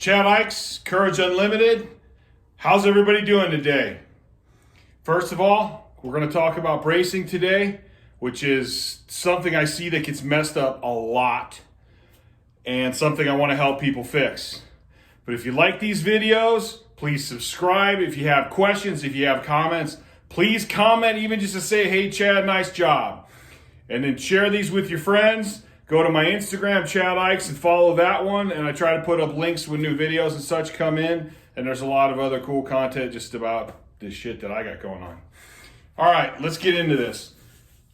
Chad Ikes, Courage Unlimited. How's everybody doing today? First of all, we're going to talk about bracing today, which is something I see that gets messed up a lot and something I want to help people fix. But if you like these videos, please subscribe. If you have questions, if you have comments, please comment, even just to say, hey, Chad, nice job. And then share these with your friends. Go to my Instagram, Chad Ikes, and follow that one. And I try to put up links when new videos and such come in. And there's a lot of other cool content just about this shit that I got going on. All right, let's get into this.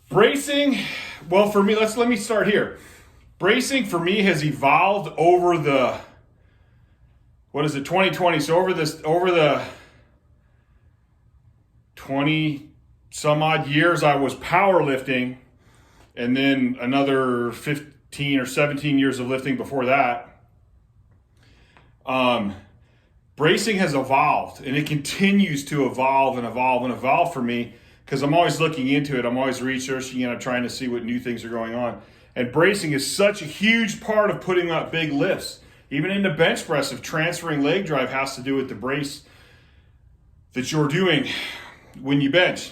Bracing, well, for me, let me start here. Bracing for me has evolved over the, 2020? So over the 20 some odd years I was powerlifting, and then another 15 or 17 years of lifting before that. Bracing has evolved, and it continues to evolve and evolve and evolve for me because I'm always looking into it. I'm always researching and I'm trying to see what new things are going on. And bracing is such a huge part of putting up big lifts. Even in the bench press, if transferring leg drive has to do with the brace that you're doing when you bench.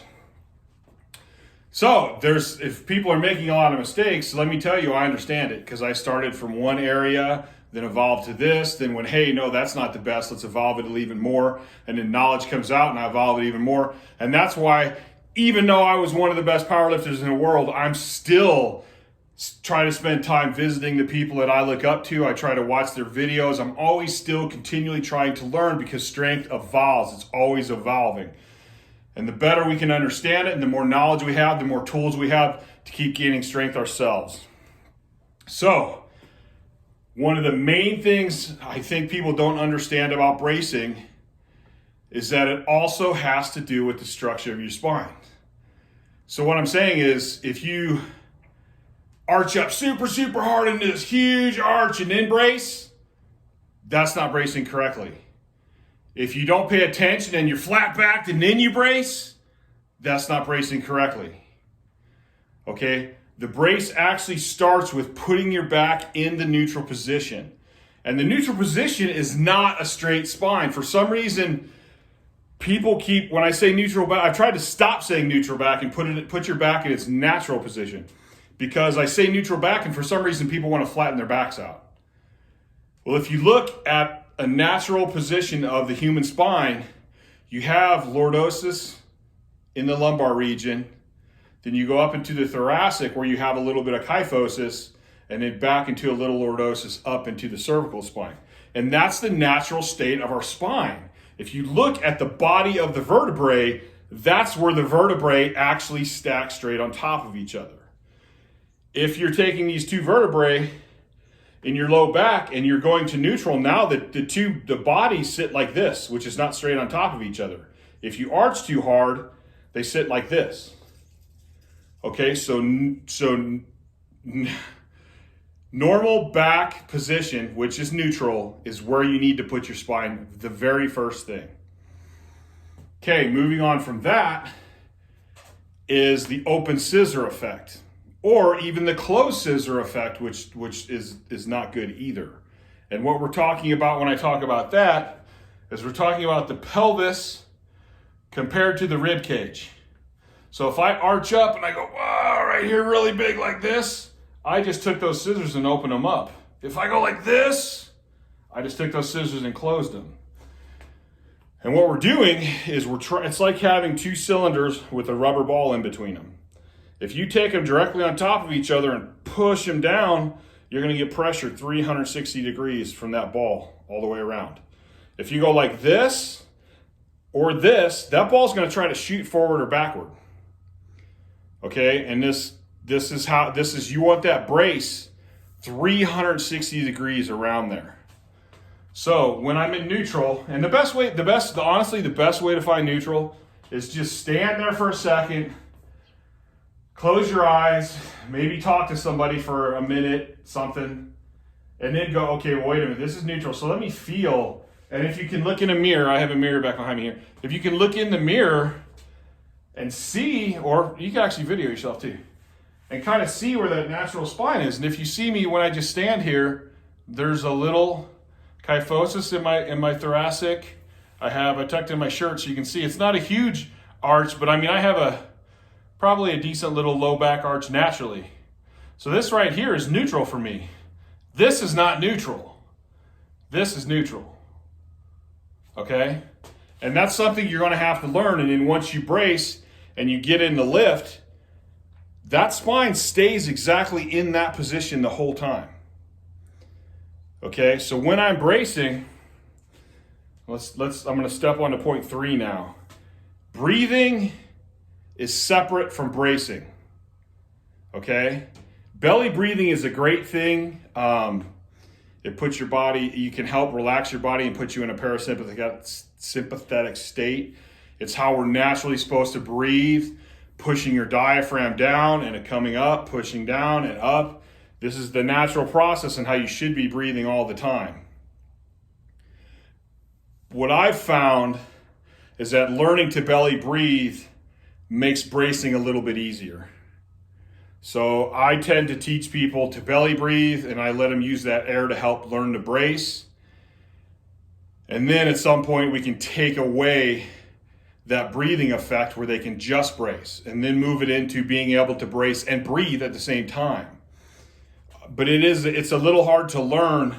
So if people are making a lot of mistakes, let me tell you, I understand it because I started from one area, then evolved to this, then when, hey, no, that's not the best, let's evolve it even more. And then knowledge comes out and I evolve it even more. And that's why, even though I was one of the best powerlifters in the world, I'm still trying to spend time visiting the people that I look up to. I try to watch their videos. I'm always still continually trying to learn because strength evolves. It's always evolving. And the better we can understand it and the more knowledge we have, the more tools we have to keep gaining strength ourselves. So, one of the main things I think people don't understand about bracing is that it also has to do with the structure of your spine. So what I'm saying is, if you arch up super, super hard into this huge arch and then brace, that's not bracing correctly. If you don't pay attention and you're flat backed and then you brace, that's not bracing correctly. Okay? The brace actually starts with putting your back in the neutral position. And the neutral position is not a straight spine. For some reason, people keep, when I say neutral back, I've tried to stop saying neutral back and put your back in its natural position. Because I say neutral back and for some reason people want to flatten their backs out. Well, if you look at a natural position of the human spine, you have lordosis in the lumbar region. Then you go up into the thoracic where you have a little bit of kyphosis, and then back into a little lordosis up into the cervical spine. And that's the natural state of our spine. If you look at the body of the vertebrae, that's where the vertebrae actually stack straight on top of each other. If you're taking these two vertebrae in your low back and you're going to neutral, now the bodies sit like this, which is not straight on top of each other. If you arch too hard, they sit like this. Okay, so normal back position, which is neutral, is where you need to put your spine, the very first thing. Okay, moving on from that is the open scissor effect, or even the closed scissor effect, which is not good either. And what we're talking about when I talk about that is we're talking about the pelvis compared to the rib cage. So if I arch up and I go, wow, right here really big like this, I just took those scissors and opened them up. If I go like this, I just took those scissors and closed them. And what we're doing is it's like having two cylinders with a rubber ball in between them. If you take them directly on top of each other and push them down, you're going to get pressure 360 degrees from that ball all the way around. If you go like this or this, that ball's going to try to shoot forward or backward. Okay, and this is you want that brace 360 degrees around there. So when I'm in neutral, and the best way to find neutral is just stand there for a second, close your eyes, maybe talk to somebody for a minute, something, and then go, okay, well, wait a minute, this is neutral, so let me feel. And if you can look in a mirror, I have a mirror back behind me here. If you can look in the mirror and see, or you can actually video yourself too, and kind of see where that natural spine is. And if you see me when I just stand here, there's a little kyphosis in my thoracic. I tucked in my shirt so you can see it's not a huge arch, but I mean I have probably a decent little low back arch naturally. So this right here is neutral for me. This is not neutral. This is neutral. Okay? And that's something you're going to have to learn. And then once you brace and you get in the lift, that spine stays exactly in that position the whole time. Okay? So when I'm bracing, I'm going to step on to point 3 now. Breathing is separate from bracing. Okay? Belly breathing is a great thing. It puts your body, you can help relax your body and put you in a parasympathetic state. It's how we're naturally supposed to breathe, pushing your diaphragm down and it coming up, pushing down and up. This is the natural process and how you should be breathing all the time. What I've found is that learning to belly breathe makes bracing a little bit easier. So I tend to teach people to belly breathe and I let them use that air to help learn to brace. And then at some point we can take away that breathing effect where they can just brace and then move it into being able to brace and breathe at the same time. But it's a little hard to learn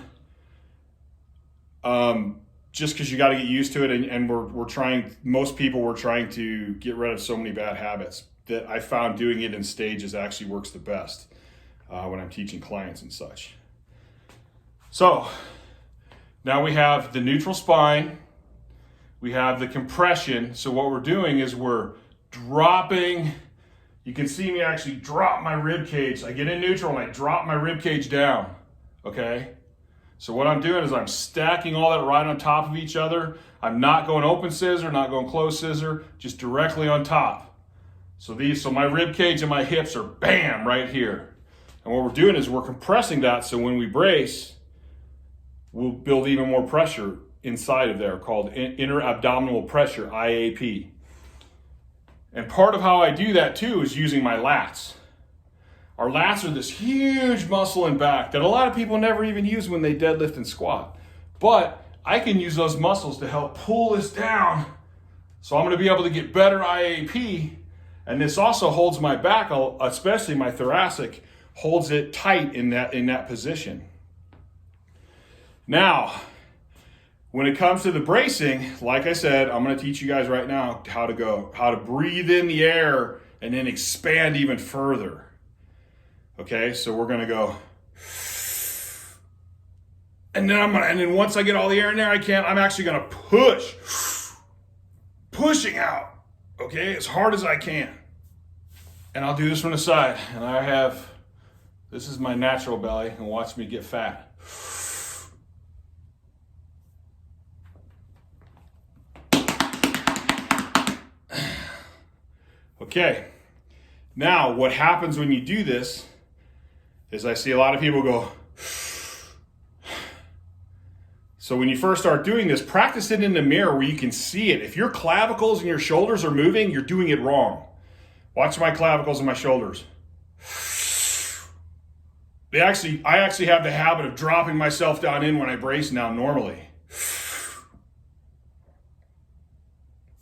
just because you got to get used to it. And most people were trying to get rid of so many bad habits that I found doing it in stages actually works the best when I'm teaching clients and such. So now we have the neutral spine, we have the compression. So what we're doing is we're dropping, you can see me actually drop my rib cage. I get in neutral and I drop my rib cage down, okay? So what I'm doing is I'm stacking all that right on top of each other. I'm not going open scissor, not going closed scissor, just directly on top. So my rib cage and my hips are bam right here. And what we're doing is we're compressing that so when we brace, we'll build even more pressure inside of there called inner abdominal pressure, IAP. And part of how I do that too is using my lats. Our lats are this huge muscle in back that a lot of people never even use when they deadlift and squat. But I can use those muscles to help pull this down. So I'm going to be able to get better IAP. And this also holds my back, especially my thoracic, holds it tight in that position. Now, when it comes to the bracing, like I said, I'm going to teach you guys right now how to breathe in the air and then expand even further. Okay, so we're going to go, and then once I get all the air in there, I'm actually going to pushing out. Okay, as hard as I can. And I'll do this from the side. And this is my natural belly, and watch me get fat. Okay, now what happens when you do this is I see a lot of people go. So when you first start doing this, practice it in the mirror where you can see it. If your clavicles and your shoulders are moving, you're doing it wrong. Watch my clavicles and my shoulders. I actually have the habit of dropping myself down in when I brace now normally.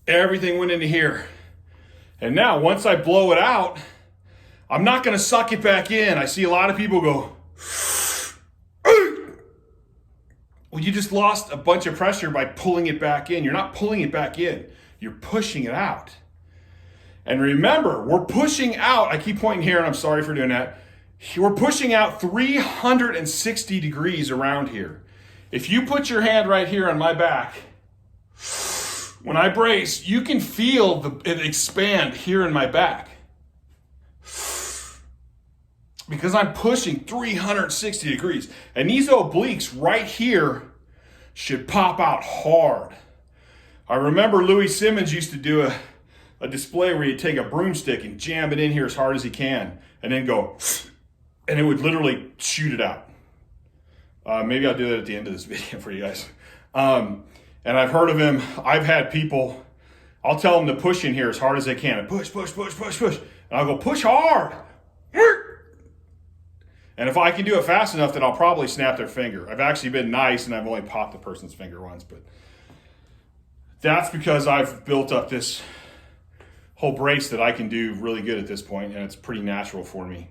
Everything went into here. And now once I blow it out, I'm not going to suck it back in. I see a lot of people go, well, you just lost a bunch of pressure by pulling it back in. You're not pulling it back in. You're pushing it out. And remember, we're pushing out. I keep pointing here, and I'm sorry for doing that. We're pushing out 360 degrees around here. If you put your hand right here on my back, when I brace, you can feel it expand here in my back. Because I'm pushing 360 degrees. And these obliques right here should pop out hard. I remember Louis Simmons used to do a display where he'd take a broomstick and jam it in here as hard as he can and then go, and it would literally shoot it out. Maybe I'll do that at the end of this video for you guys. And I've heard of him. I've had people, I'll tell them to push in here as hard as they can. And push, push, push, push, push. And I'll go, push hard. And if I can do it fast enough, then I'll probably snap their finger. I've actually been nice and I've only popped the person's finger once, but that's because I've built up this whole brace that I can do really good at this point, and it's pretty natural for me,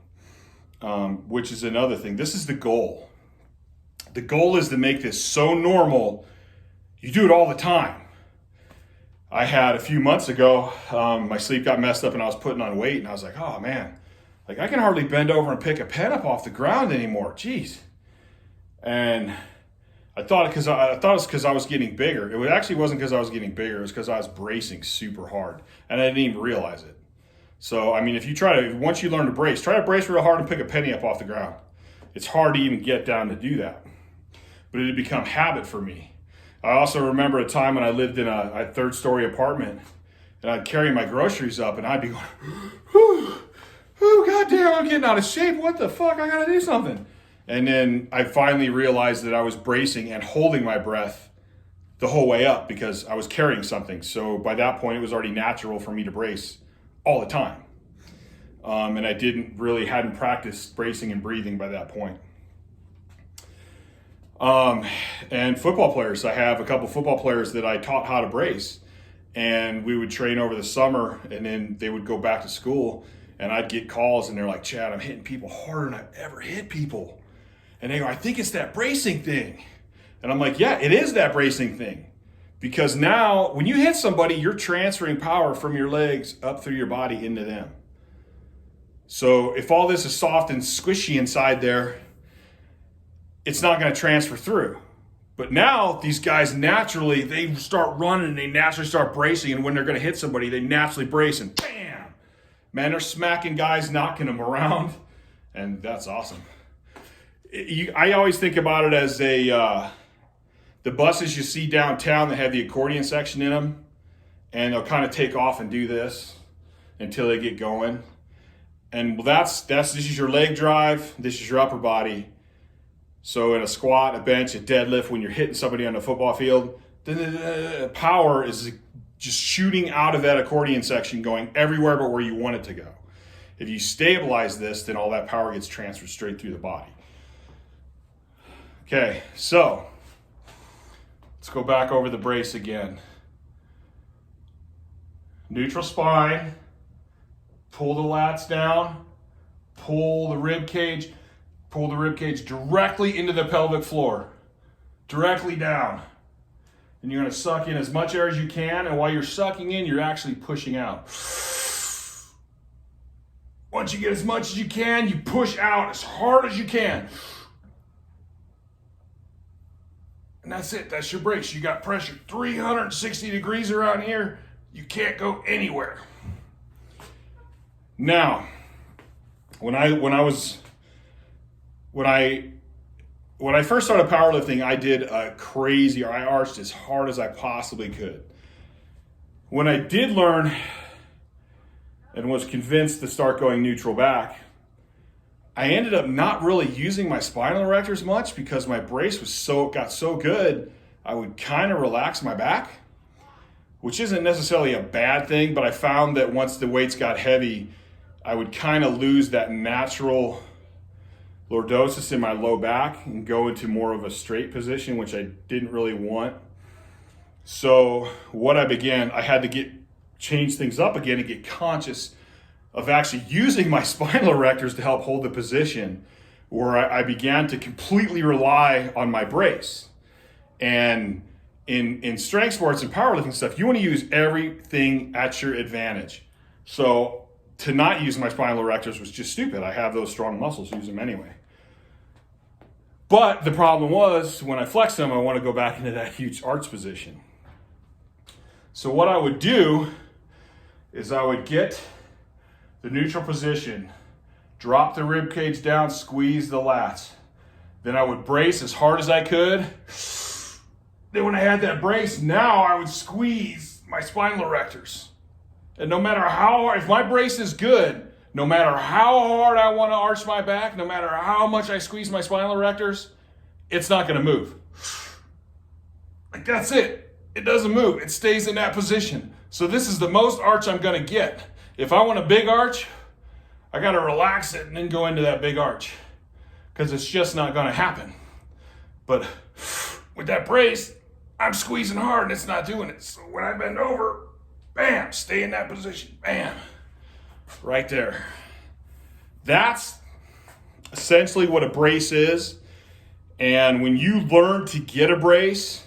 which is another thing. This is the goal. The goal is to make this so normal, you do it all the time. I had a few months ago, my sleep got messed up and I was putting on weight, and I was like, oh man, like I can hardly bend over and pick a pen up off the ground anymore. Jeez. And I thought it was because I was getting bigger. It actually wasn't because I was getting bigger. It was because I was bracing super hard, and I didn't even realize it. So, I mean, once you learn to brace, try to brace real hard and pick a penny up off the ground. It's hard to even get down to do that. But it had become habit for me. I also remember a time when I lived in a third-story apartment, and I'd carry my groceries up, and I'd be going, oh, goddamn, I'm getting out of shape. What the fuck? I gotta do something. And then I finally realized that I was bracing and holding my breath the whole way up because I was carrying something. So by that point, it was already natural for me to brace all the time. And I hadn't practiced bracing and breathing by that point. And football players, I have a couple football players that I taught how to brace, and we would train over the summer, and then they would go back to school, and I'd get calls and they're like, Chad, I'm hitting people harder than I've ever hit people. And they go, I think it's that bracing thing. And I'm like, yeah, it is that bracing thing. Because now when you hit somebody, you're transferring power from your legs up through your body into them. So if all this is soft and squishy inside there, it's not going to transfer through. But now these guys naturally, they start running and they naturally start bracing. And when they're going to hit somebody, they naturally brace and bam! Man, they're smacking guys, knocking them around. And that's awesome. I always think about it as the buses you see downtown that have the accordion section in them, and they'll kind of take off and do this until they get going. And this is your leg drive, this is your upper body. So in a squat, a bench, a deadlift, when you're hitting somebody on the football field, the power is just shooting out of that accordion section, going everywhere but where you want it to go. If you stabilize this, then all that power gets transferred straight through the body. Okay, so let's go back over the brace again. Neutral spine, pull the lats down, pull the rib cage directly into the pelvic floor, directly down. And you're going to suck in as much air as you can, and while you're sucking in, you're actually pushing out. Once you get as much as you can, you push out as hard as you can. And that's it. That's your brace. You got pressure 360 degrees around here. You can't go anywhere. Now, when I first started powerlifting, I did I arched as hard as I possibly could. When I did learn and was convinced to start going neutral back, I ended up not really using my spinal erectors much because my brace got so good, I would kind of relax my back, which isn't necessarily a bad thing, but I found that once the weights got heavy, I would kind of lose that natural lordosis in my low back and go into more of a straight position, which I didn't really want. So I had to change things up again and get conscious of actually using my spinal erectors to help hold the position, where I began to completely rely on my brace. And in strength sports and powerlifting stuff, you want to use everything at your advantage. So to not use my spinal erectors was just stupid. I have those strong muscles, use them anyway. But the problem was, when I flex them, I want to go back into that huge arch position. So what I would do is I would get the neutral position, drop the rib cage down, squeeze the lats. Then I would brace as hard as I could. Then when I had that brace, now I would squeeze my spinal erectors. And no matter if my brace is good, no matter how hard I want to arch my back, no matter how much I squeeze my spinal erectors, it's not going to move. Like, that's it. It doesn't move. It stays in that position. So this is the most arch I'm going to get. If I want a big arch, I got to relax it and then go into that big arch. because it's just not going to happen. But with that brace, I'm squeezing hard and it's not doing it. So when I bend over, bam, stay in that position, bam, right there. That's essentially what a brace is. And when you learn to get a brace,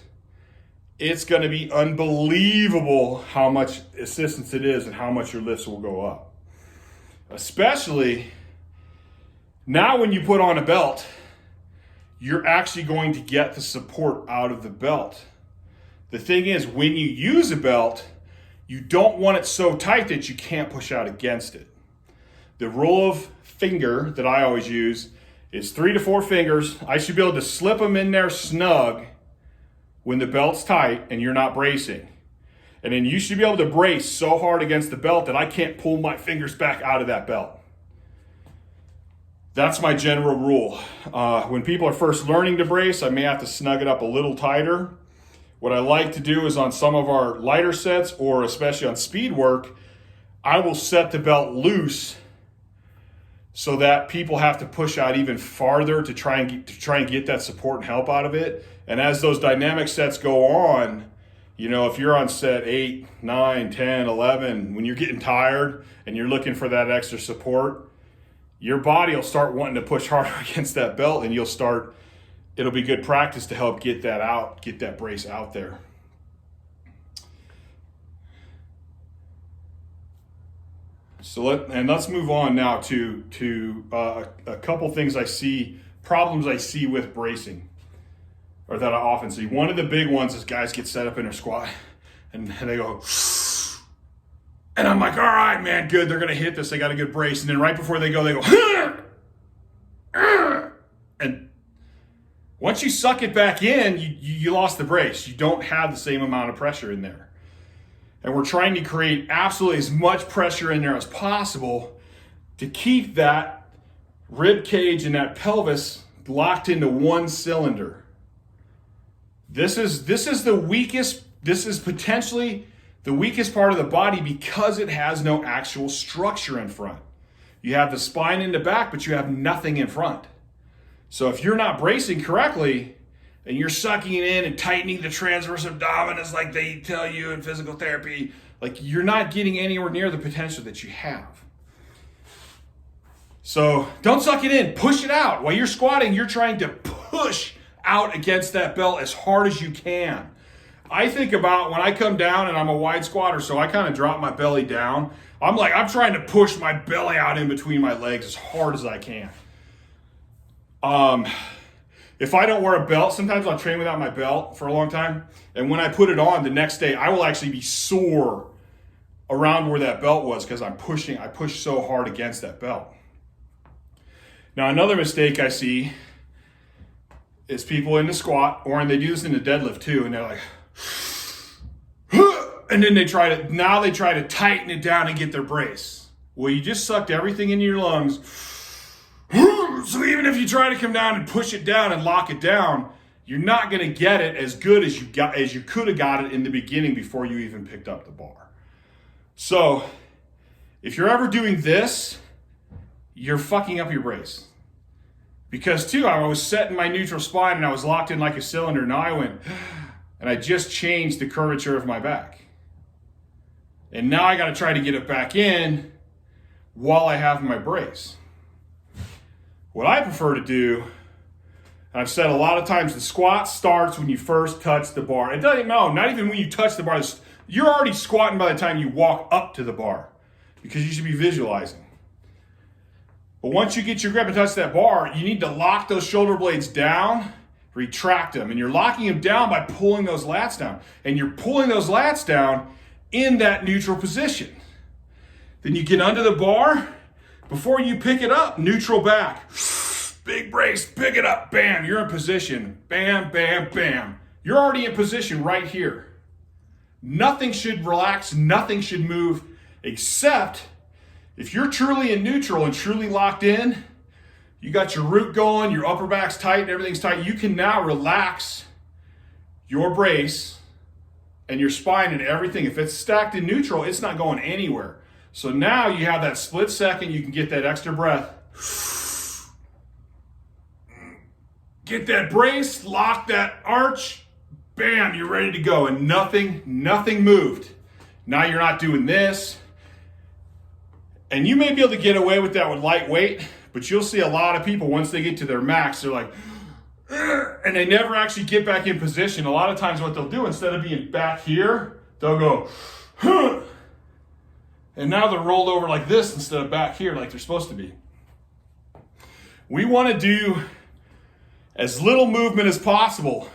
it's going to be unbelievable how much assistance it is and how much your lifts will go up. Especially now when you put on a belt, you're actually going to get the support out of the belt. The thing is, when you use a belt, you don't want it so tight that you can't push out against it. The rule of finger that I always use is 3 to 4 fingers. I should be able to slip them in there snug when the belt's tight and you're not bracing. And then you should be able to brace so hard against the belt that I can't pull my fingers back out of that belt. That's my general rule. When people are first learning to brace, I may have to snug it up a little tighter. What I like to do is on some of our lighter sets, or especially on speed work, I will set the belt loose so that people have to push out even farther to try and get that support and help out of it. And as those dynamic sets go on, you know, if you're on set 8, 9, 10, 11, when you're getting tired and you're looking for that extra support, your body will start wanting to push harder against that belt, and it'll be good practice to help get that out, get that brace out there. So let's move on now to a couple things problems I see with bracing, or that I often see. One of the big ones is guys get set up in their squat and they go, and I'm like, all right, man, good. They're going to hit this. They got a good brace. And then right before they go, and once you suck it back in, you lost the brace. You don't have the same amount of pressure in there. And we're trying to create absolutely as much pressure in there as possible to keep that rib cage and that pelvis locked into one cylinder. This is potentially the weakest part of the body because it has no actual structure in front. You have the spine in the back, but you have nothing in front. So if you're not bracing correctly and you're sucking it in and tightening the transverse abdominis like they tell you in physical therapy, like you're not getting anywhere near the potential that you have. So don't suck it in, push it out. While you're squatting, you're trying to push out against that belt as hard as you can. I think about when I come down and I'm a wide squatter, so I kind of drop my belly down. I'm trying to push my belly out in between my legs as hard as I can. If I don't wear a belt, sometimes I'll train without my belt for a long time. And when I put it on the next day, I will actually be sore around where that belt was because I push so hard against that belt. Now, another mistake I see is people in the squat, they do this in the deadlift too, and they're like, and then they try to tighten it down and get their brace. Well, you just sucked everything into your lungs. So even if you try to come down and push it down and lock it down, you're not going to get it as good as you could have got it in the beginning before you even picked up the bar. So if you're ever doing this, you're fucking up your brace. Because too, I was setting my neutral spine and I was locked in like a cylinder. Now I went, and I just changed the curvature of my back. And now I got to try to get it back in while I have my brace. What I prefer to do, and I've said a lot of times, the squat starts when you first touch the bar. It doesn't, no, not even when you touch the bar. You're already squatting by the time you walk up to the bar because you should be visualizing. But once you get your grip and touch that bar, you need to lock those shoulder blades down, retract them. And you're locking them down by pulling those lats down. And you're pulling those lats down in that neutral position. Then you get under the bar. Before you pick it up, neutral back. Big brace, pick it up, bam, you're in position. Bam, bam, bam. You're already in position right here. Nothing should relax, nothing should move, except if you're truly in neutral and truly locked in, you got your root going, your upper back's tight, and everything's tight, you can now relax your brace and your spine and everything. If it's stacked in neutral, it's not going anywhere. So now you have that split second, you can get that extra breath. Get that brace, lock that arch, bam, you're ready to go. And nothing moved. Now you're not doing this. And you may be able to get away with that with lightweight, but you'll see a lot of people, once they get to their max, they're like, and they never actually get back in position. A lot of times what they'll do, instead of being back here, they'll go, huh. And now they're rolled over like this instead of back here like they're supposed to be. We want to do as little movement as possible.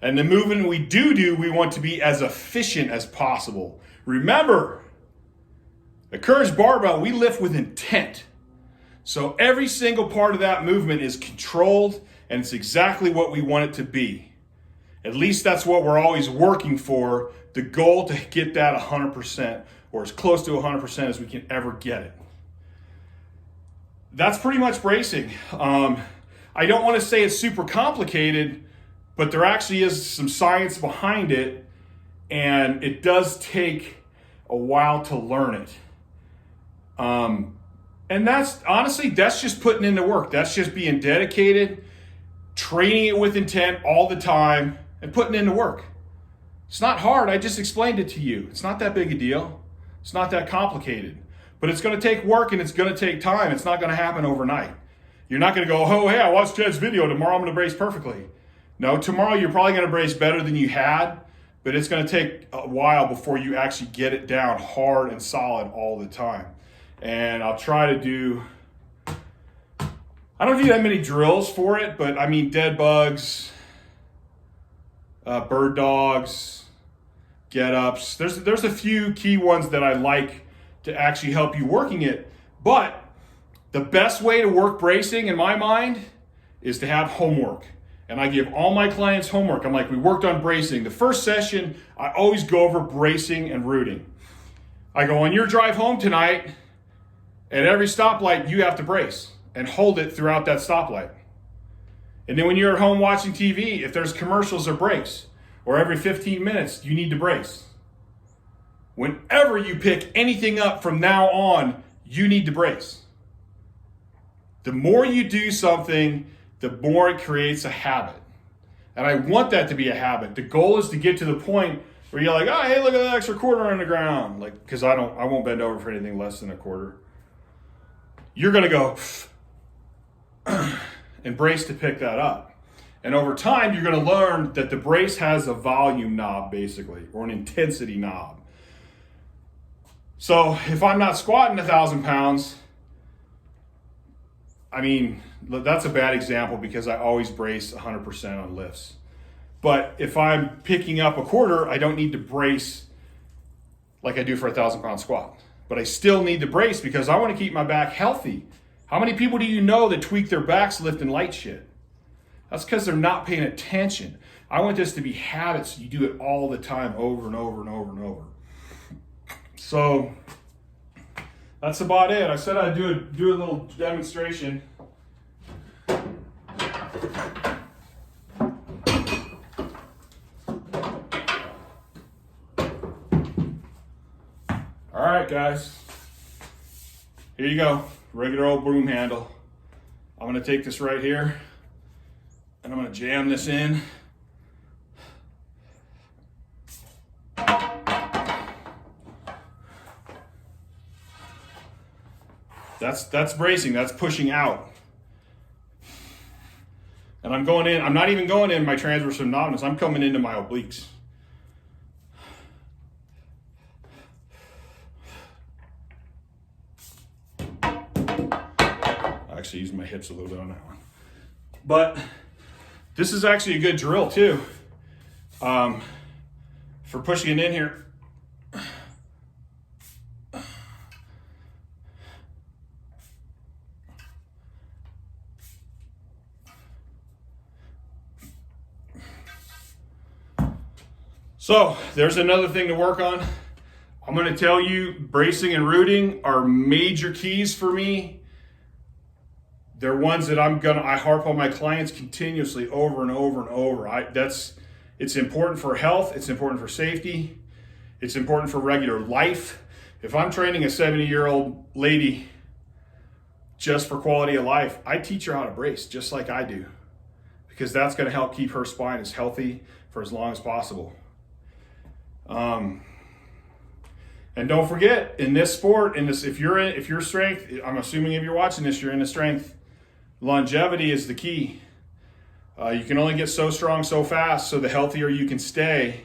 And the movement we do, we want to be as efficient as possible. Remember, a Courage barbell, we lift with intent. So every single part of that movement is controlled, and it's exactly what we want it to be. At least that's what we're always working for, the goal to get that 100%, or as close to 100% as we can ever get it. That's pretty much bracing. I don't want to say it's super complicated, but there actually is some science behind it, and it does take a while to learn it. And that's honestly, that's just putting into work. That's just being dedicated, training it with intent all the time, and putting into work. It's not hard. I just explained it to you. It's not that big a deal. It's not that complicated. But it's going to take work and it's going to take time. It's not going to happen overnight. You're not going to go, oh, hey, I watched Jed's video. Tomorrow I'm going to brace perfectly. No, tomorrow you're probably going to brace better than you had, but it's going to take a while before you actually get it down hard and solid all the time. And I'll try to do, I don't do that many drills for it, but I mean dead bugs, bird dogs, get-ups. There's a few key ones that I like to actually help you working it. But the best way to work bracing in my mind is to have homework. And I give all my clients homework. I'm like, we worked on bracing. The first session, I always go over bracing and rooting. I go, on your drive home tonight, at every stoplight, you have to brace and hold it throughout that stoplight. And then when you're at home watching TV, if there's commercials or breaks, or every 15 minutes, you need to brace. Whenever you pick anything up from now on, you need to brace. The more you do something, the more it creates a habit. And I want that to be a habit. The goal is to get to the point where you're like, oh, hey, look at that extra quarter on the ground. Like, because I won't bend over for anything less than a quarter. You're going to go and brace to pick that up. And over time, you're going to learn that the brace has a volume knob, basically, or an intensity knob. So if I'm not squatting 1,000 pounds, I mean, that's a bad example because I always brace 100% on lifts. But if I'm picking up a quarter, I don't need to brace like I do for a 1,000-pound squat. But I still need to brace because I want to keep my back healthy. How many people do you know that tweak their backs lifting light shit? That's because they're not paying attention. I want this to be habits. You do it all the time, over and over and over and over. So that's about it. I said I'd do a little demonstration. All right, guys. Here you go. Regular old broom handle. I'm going to take this right here and I'm going to jam this in. That's bracing, that's pushing out. And I'm going in, I'm not even going in my transverse abdominis, I'm coming into my obliques. I actually use my hips a little bit on that one. But this is actually a good drill too, for pushing it in here. So there's another thing to work on. I'm going to tell you, bracing and rooting are major keys for me. They're ones that I harp on my clients continuously over and over and over. It's important for health. It's important for safety. It's important for regular life. If I'm training a 70-year-old lady just for quality of life, I teach her how to brace just like I do. because that's going to help keep her spine as healthy for as long as possible. And don't forget, in this sport, if you're strength, I'm assuming if you're watching this, you're into strength. Longevity is the key. You can only get so strong so fast, so the healthier you can stay,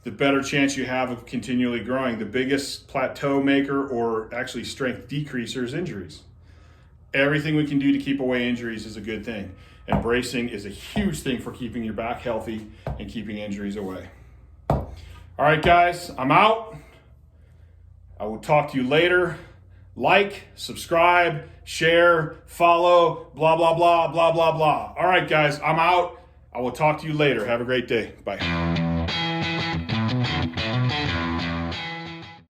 the better chance you have of continually growing. The biggest plateau maker, or actually strength decreaser, is injuries. Everything we can do to keep away injuries is a good thing. And bracing is a huge thing for keeping your back healthy and keeping injuries away. All right, guys, I'm out. I will talk to you later. Like, subscribe, share, follow, blah, blah, blah, blah, blah, blah. All right, guys, I'm out. I will talk to you later. Have a great day. Bye.